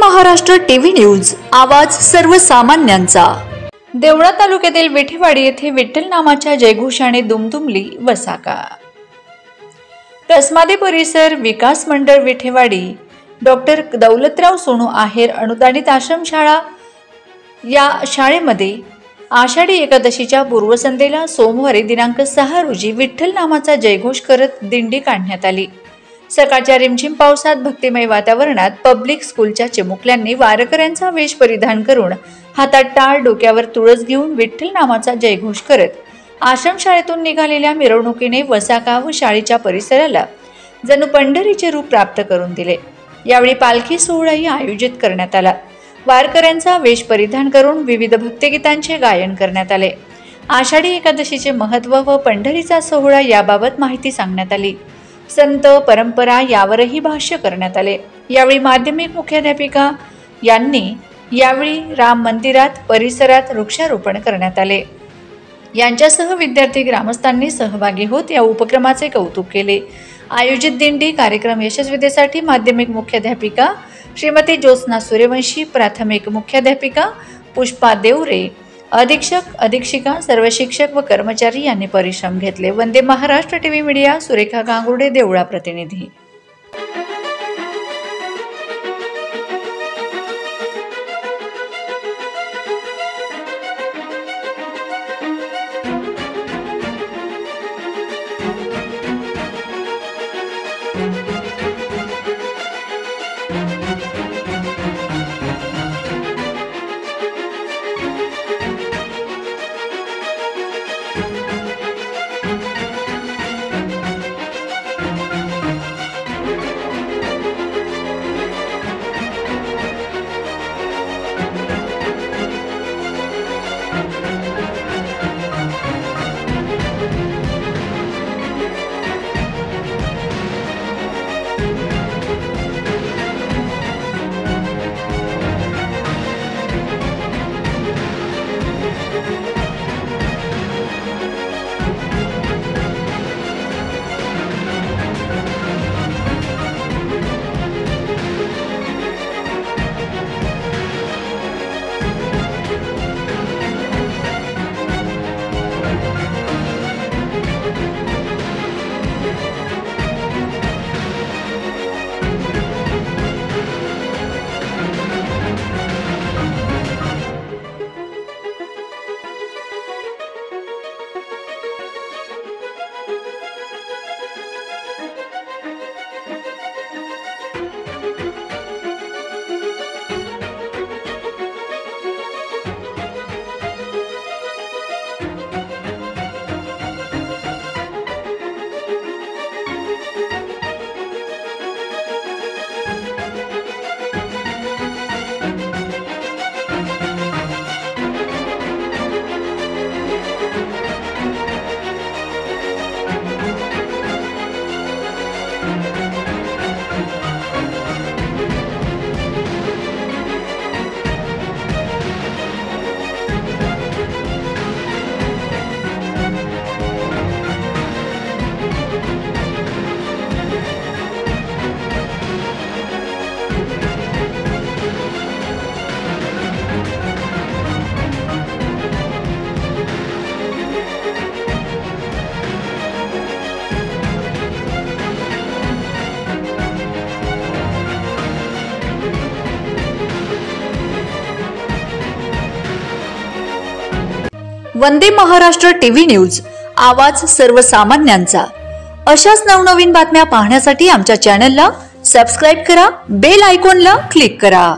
Maharashtra TV news, आवाज सर्वसामान्यांचा। देवळा तालुक्यातील विठेवाडी येथे विठ्ठल नामाच्या जयघोषाने दुमदुमली वसाका। कसमादे परिसर विकास मंडळ विठेवाडी डॉक्टर दौलतराव सोनू आहेर अनुदानित आश्रमशाळा या शाळेमध्ये आषाढी एकादशीच्या पूर्वसंध्येला सोमवारी दिनांक 6 रोजी विठ्ठल नामाचा जयघोष करत दिंडी काढण्यात आली। सकाळच्या रिमझिम पावसात भक्तिमय वातावरणात पब्लिक स्कूलच्या चिमुकल्यांनी वारकऱ्यांचा वेश परिधान करून हातात टाळ, डोक्यावर तुळस घेऊन विठ्ठल नामाचा जयघोष करत आश्रमशाळेतून निघालेल्या मिरवणुकीने वसाका व शाळेच्या परिसराला जणू पंढरीचे रूप प्राप्त करून दिले। यावेळी पालखी सोहळाही आयोजित करण्यात आला। वारकऱ्यांचा वेश परिधान करून विविध भक्तिगीतांचे गायन करण्यात आले। आषाढी एकादशीचे महत्त्व व पंढरीचा सोहळा याबाबत माहिती सांगण्यात आली। संत परंपरा यावरही भाष्य करण्यात आले। यावेळी माध्यमिक मुख्याध्यापिका यांनी यावेळी राम मंदिरात परिसरात वृक्षारोपण करण्यात आले। यांच्यासह विद्यार्थी ग्रामस्थांनी सहभागी होत या उपक्रमाचे कौतुक केले। आयोजित दिंडी कार्यक्रम यशस्वीतेसाठी माध्यमिक मुख्याध्यापिका श्रीमती ज्योत्स्ना सूर्यवंशी, प्राथमिक मुख्याध्यापिका पुष्पा देवरे, अधीक्षक अधीक्षिका, सर्व शिक्षक व कर्मचारी यांनी परिश्रम घेतले। वंदे महाराष्ट्र टीव्ही मीडिया, सुरेखा गांगुर्डे, देवळा प्रतिनिधी। वंदे महाराष्ट्र टीव्ही न्यूज, आवाज सर्वसामान्यांचा। अशाच नवनवीन बातम्या पाहण्यासाठी आमच्या चॅनलला सबस्क्राइब करा, बेल आयकॉनला क्लिक करा।